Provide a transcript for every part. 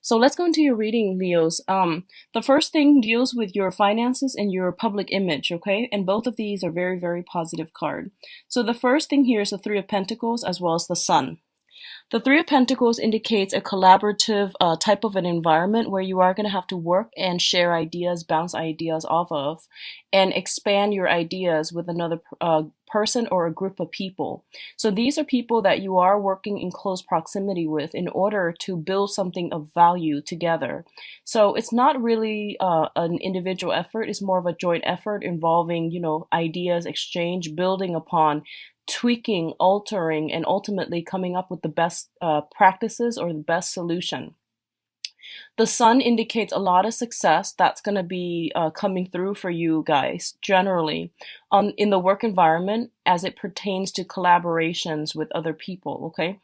So let's go into your reading, Leos. The first thing deals with your finances and your public image, okay? And both of these are very, very positive card. So the first thing here is the Three of Pentacles as well as the Sun. The Three of Pentacles indicates a collaborative type of an environment where you are going to have to work and share ideas, bounce ideas off of, and expand your ideas with another person or a group of people. So these are people that you are working in close proximity with in order to build something of value together. So it's not really an individual effort, it's more of a joint effort involving, ideas exchange, building upon tweaking, altering, and ultimately coming up with the best practices or the best solution. The sun indicates a lot of success that's going to be coming through for you guys generally in the work environment as it pertains to collaborations with other people. Okay.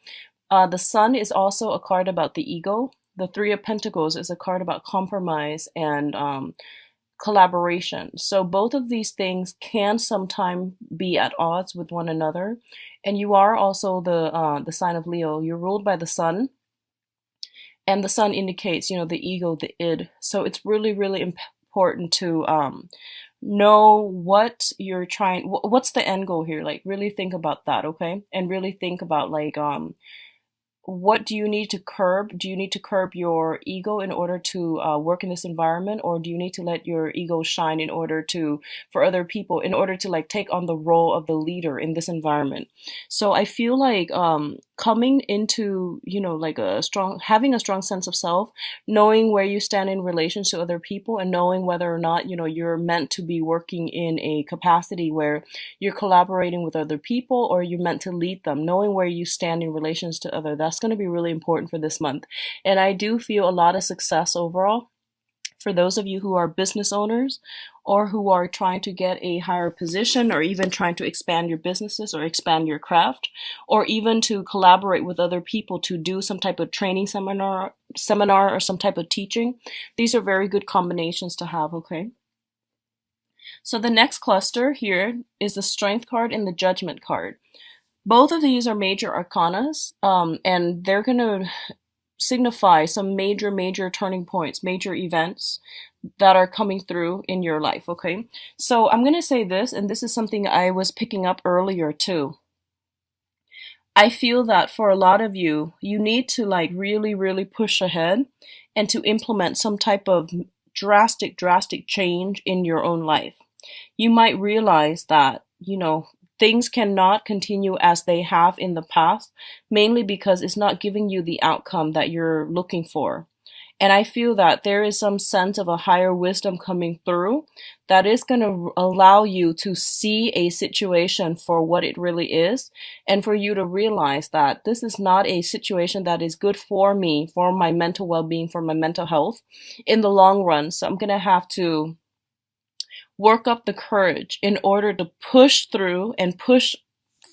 The sun is also a card about the ego. The Three of Pentacles is a card about compromise and collaboration. So both of these things can sometimes be at odds with one another. And you are also the sign of Leo. You're ruled by the sun, and the sun indicates, the ego, the id. So it's really, really important to know what you're trying. What's the end goal here? Like really think about that, okay? And really think about like what do you need to curb? Do you need to curb your ego in order to work in this environment, or do you need to let your ego shine in order to, for other people, in order to like take on the role of the leader in this environment? So I feel like coming into, like having a strong sense of self, knowing where you stand in relation to other people, and knowing whether or not, you're meant to be working in a capacity where you're collaborating with other people or you're meant to lead them, knowing where you stand in relations to other, that's going to be really important for this month. And I do feel a lot of success overall for those of you who are business owners or who are trying to get a higher position, or even trying to expand your businesses or expand your craft, or even to collaborate with other people to do some type of training seminar or some type of teaching. These are very good combinations to have, okay? So the next cluster here is the Strength card and the Judgment card. Both of these are major arcanas, and they're going to signify some major turning points, major events that are coming through in your life, okay? So I'm going to say this, and this is something I was picking up earlier too. I feel that for a lot of you, you need to like really push ahead and to implement some type of drastic change in your own life. You might realize that, things cannot continue as they have in the past, mainly because it's not giving you the outcome that you're looking for. And I feel that there is some sense of a higher wisdom coming through that is going to allow you to see a situation for what it really is, and for you to realize that this is not a situation that is good for me, for my mental well-being, for my mental health in the long run. So I'm going to have to work up the courage in order to push through and push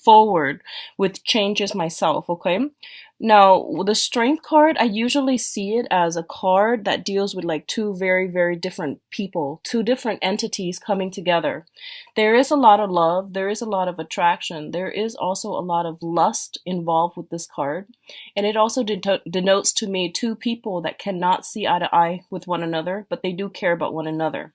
forward with changes myself, okay? Now, the Strength card, I usually see it as a card that deals with like two very different people, two different entities coming together. There is a lot of love, there is a lot of attraction, there is also a lot of lust involved with this card. And it also denotes to me two people that cannot see eye to eye with one another, but they do care about one another.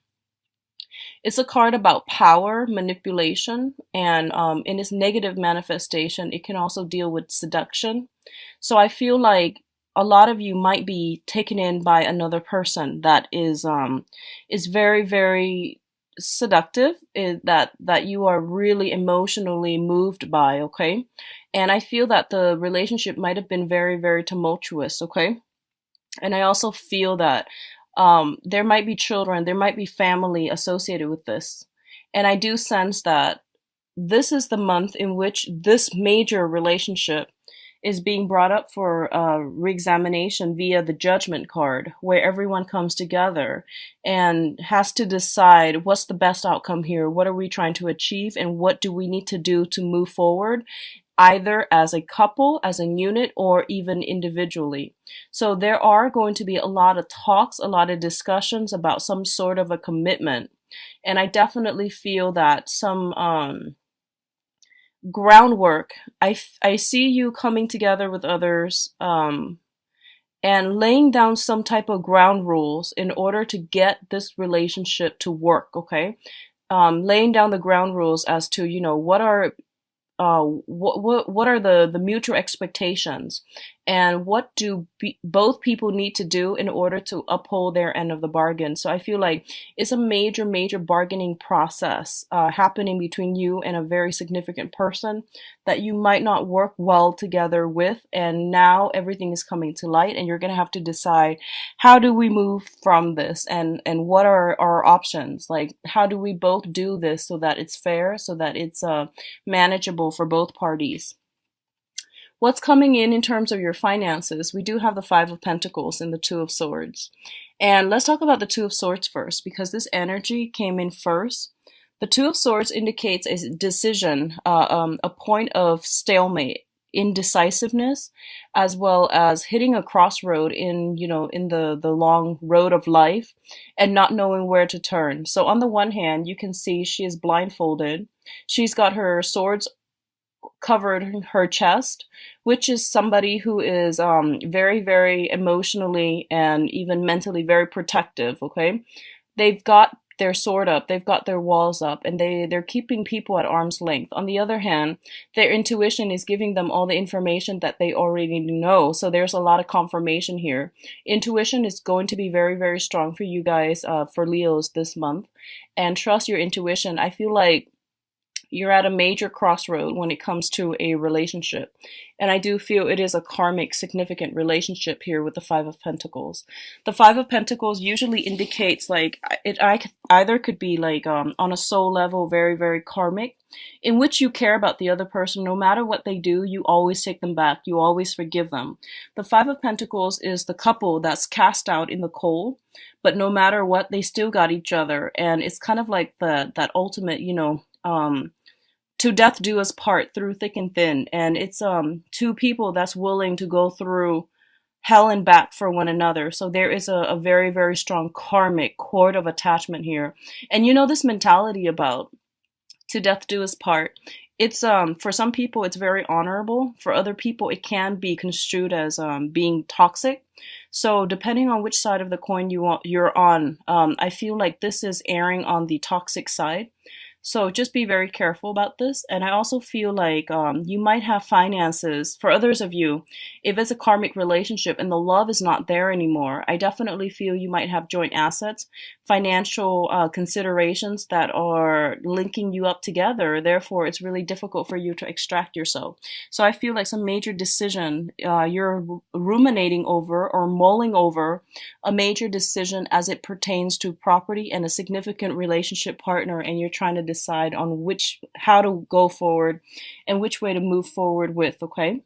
It's a card about power, manipulation, and in its negative manifestation, it can also deal with seduction. So I feel like a lot of you might be taken in by another person that is very seductive, that you are really emotionally moved by, okay? And I feel that the relationship might have been very tumultuous, okay? And I also feel that there might be children, there might be family associated with this. And I do sense that this is the month in which this major relationship is being brought up for re-examination via the Judgment card, where everyone comes together and has to decide what's the best outcome here, what are we trying to achieve, and what do we need to do to move forward, either as a couple, as a unit, or even individually. So there are going to be a lot of talks, a lot of discussions about some sort of a commitment. And I definitely feel that some groundwork, I see you coming together with others, and laying down some type of ground rules in order to get this relationship to work, okay? Laying down the ground rules as to, what are what are the mutual expectations, and what do both people need to do in order to uphold their end of the bargain. So I feel like it's a major bargaining process happening between you and a very significant person that you might not work well together with, and now everything is coming to light, and you're going to have to decide, how do we move from this, and what are our options? Like, how do we both do this so that it's fair, so that it's manageable for both parties? What's coming in terms of your finances? We do have the Five of Pentacles and the Two of Swords. And let's talk about the Two of Swords first, because this energy came in first. The Two of Swords indicates a decision, a point of stalemate, indecisiveness, as well as hitting a crossroad in the long road of life and not knowing where to turn. So on the one hand, you can see she is blindfolded. She's got her swords covered her chest, which is somebody who is very emotionally and even mentally very protective, okay? They've got their sword up, they've got their walls up, and they're keeping people at arm's length. On the other hand, their intuition is giving them all the information that they already know, so there's a lot of confirmation here. Intuition is going to be very strong for you guys, for Leos this month, and trust your intuition. I feel like you're at a major crossroad when it comes to a relationship. And I do feel it is a karmic, significant relationship here with the Five of Pentacles. The Five of Pentacles usually indicates like either could be like on a soul level, very karmic, in which you care about the other person. No matter what they do, you always take them back. You always forgive them. The Five of Pentacles is the couple that's cast out in the cold, but no matter what, they still got each other. And it's kind of like that ultimate, to death do us part through thick and thin. And it's two people that's willing to go through hell and back for one another. So there is a very strong karmic cord of attachment here. And this mentality about to death do us part, it's for some people it's very honorable. For other people it can be construed as being toxic. So depending on which side of the coin you're on, I feel like this is erring on the toxic side. So just be very careful about this. And I also feel like you might have finances. For others of you, if it's a karmic relationship and the love is not there anymore, I definitely feel you might have joint assets, financial considerations that are linking you up together. Therefore, it's really difficult for you to extract yourself. So I feel like some major decision you're ruminating over or mulling over, a major decision as it pertains to property and a significant relationship partner, and you're trying to decide on how to go forward and which way to move forward with, okay?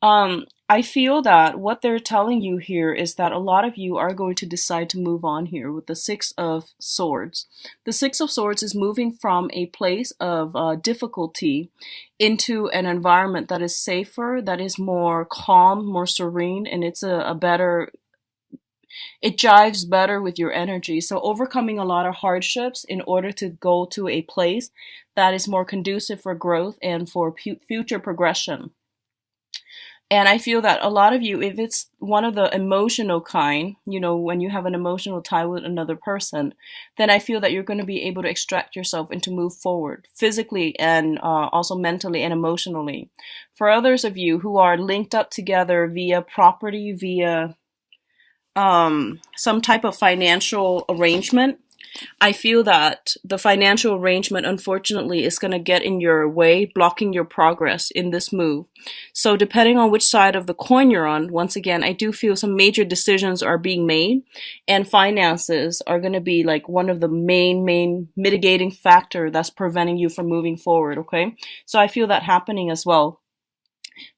I feel that what they're telling you here is that a lot of you are going to decide to move on here with the Six of Swords. The Six of Swords is moving from a place of difficulty into an environment that is safer, that is more calm, more serene, and it's it jives better with your energy. So overcoming a lot of hardships in order to go to a place that is more conducive for growth and for future progression. And I feel that a lot of you, if it's one of the emotional kind, when you have an emotional tie with another person, then I feel that you're going to be able to extract yourself and to move forward physically and also mentally and emotionally. For others of you who are linked up together via property, via some type of financial arrangement, I feel that the financial arrangement, unfortunately, is going to get in your way, blocking your progress in this move. So depending on which side of the coin you're on, once again, I do feel some major decisions are being made, and finances are going to be like one of the main mitigating factor that's preventing you from moving forward, okay? So I feel that happening as well.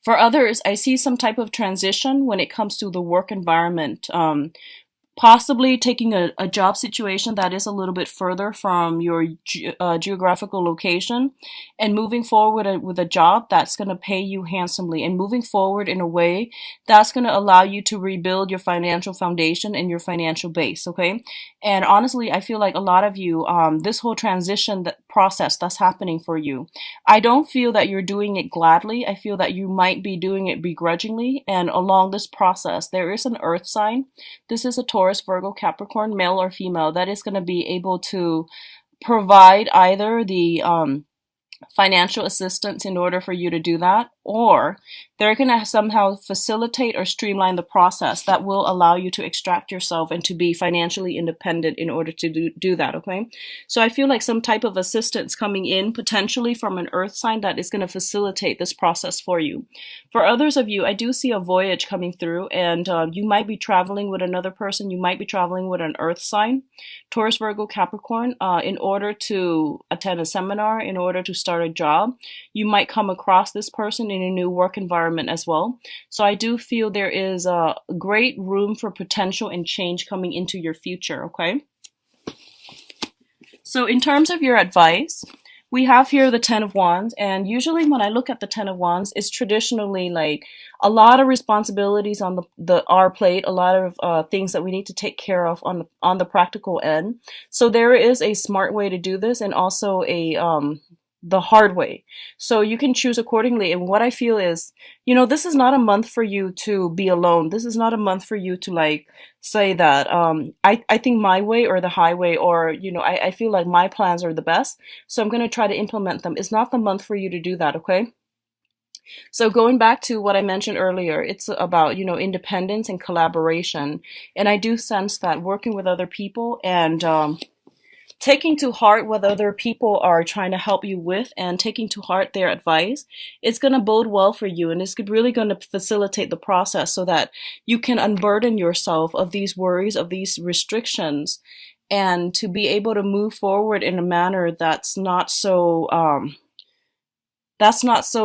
For others, I see some type of transition when it comes to the work environment. possibly taking a job situation that is a little bit further from your geographical location and moving forward with a job that's going to pay you handsomely and moving forward in a way that's going to allow you to rebuild your financial foundation and your financial base. Okay. And honestly, I feel like a lot of you, this whole transition process that's happening for you, I don't feel that you're doing it gladly. I feel that you might be doing it begrudgingly. And along this process, there is an earth sign. This is a Taurus, Virgo, Capricorn, male or female, that is going to be able to provide either the financial assistance in order for you to do that, or they're going to somehow facilitate or streamline the process that will allow you to extract yourself and to be financially independent in order to do that, okay? So I feel like some type of assistance coming in potentially from an earth sign that is going to facilitate this process for you. For others of you, I do see a voyage coming through, and you might be traveling with another person. You might be traveling with an earth sign, Taurus, Virgo, Capricorn, in order to attend a seminar, in order to start a job. You might come across this person in a new work environment as well. So I do feel there is a great room for potential and change coming into your future, okay? So in terms of your advice, we have here the Ten of Wands, and usually when I look at the Ten of Wands, it's traditionally like a lot of responsibilities on our plate, a lot of things that we need to take care of on the practical end. So there is a smart way to do this, and also a the hard way. So you can choose accordingly. And what I feel is, this is not a month for you to be alone. This is not a month for you to like say that I think my way or the highway, or I feel like my plans are the best, so I'm going to try to implement them. It's not the month for you to do that, okay? So going back to what I mentioned earlier, it's about, independence and collaboration. And I do sense that working with other people and taking to heart what other people are trying to help you with and taking to heart their advice, it's going to bode well for you, and it's really going to facilitate the process so that you can unburden yourself of these worries, of these restrictions, and to be able to move forward in a manner that's not so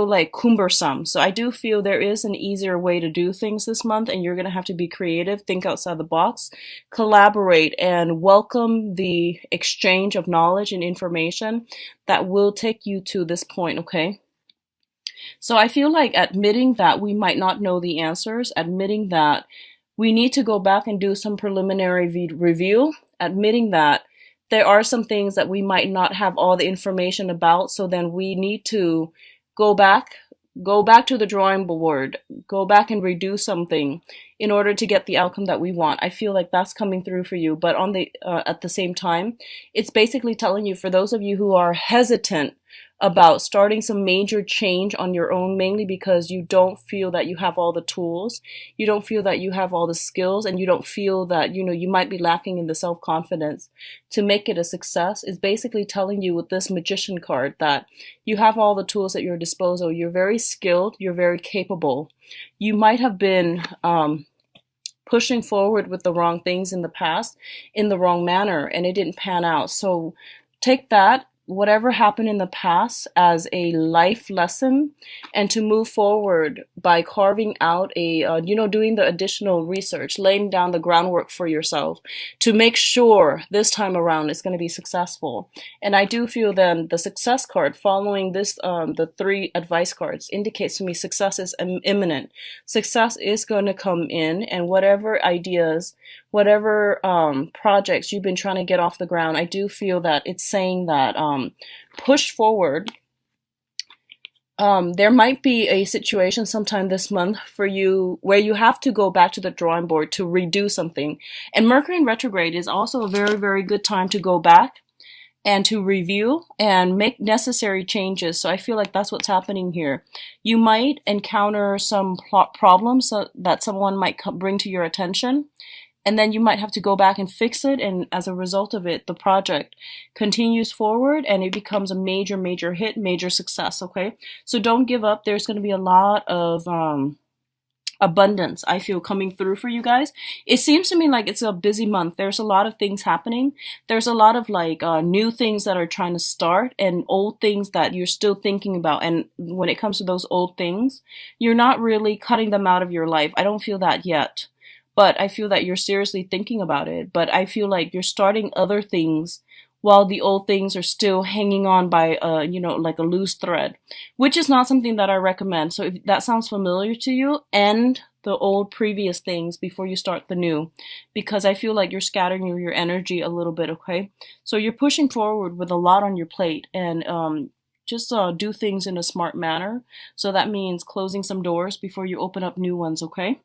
like cumbersome. So I do feel there is an easier way to do things this month, and you're going to have to be creative, think outside the box, collaborate, and welcome the exchange of knowledge and information that will take you to this point, okay? So I feel like admitting that we might not know the answers, admitting that we need to go back and do some preliminary review, admitting that there are some things that we might not have all the information about, so then we need to go back to the drawing board, go back and redo something in order to get the outcome that we want. I feel like that's coming through for you, but at the same time, it's basically telling you, for those of you who are hesitant about starting some major change on your own, mainly because you don't feel that you have all the tools, you don't feel that you have all the skills, and you don't feel that, you might be lacking in the self-confidence to make it a success, is basically telling you with this Magician card that you have all the tools at your disposal. You're very skilled, you're very capable. You might have been pushing forward with the wrong things in the past in the wrong manner, and it didn't pan out. So take that, whatever happened in the past, as a life lesson, and to move forward by carving out doing the additional research, laying down the groundwork for yourself to make sure this time around it's going to be successful. And I do feel then the success card following this, the three advice cards, indicates to me success is imminent. Success is going to come in, and whatever ideas, whatever projects you've been trying to get off the ground, I do feel that it's saying that push forward. There might be a situation sometime this month for you where you have to go back to the drawing board to redo something. And Mercury in retrograde is also a very, very good time to go back and to review and make necessary changes. So I feel like that's what's happening here. You might encounter some problems that someone might bring to your attention, and then you might have to go back and fix it, and as a result of it, the project continues forward and it becomes a major, major hit, major success, okay? So don't give up. There's going to be a lot of abundance, I feel, coming through for you guys. It seems to me like it's a busy month. There's a lot of things happening. There's a lot of new things that are trying to start, and old things that you're still thinking about. And when it comes to those old things, you're not really cutting them out of your life. I don't feel that yet. but I feel that you're seriously thinking about it. But I feel like you're starting other things while the old things are still hanging on by like a loose thread, which is not something that I recommend. So if that sounds familiar to you, end the old previous things before you start the new, because I feel like you're scattering your energy a little bit, okay? So you're pushing forward with a lot on your plate, and just do things in a smart manner. So that means closing some doors before you open up new ones, okay?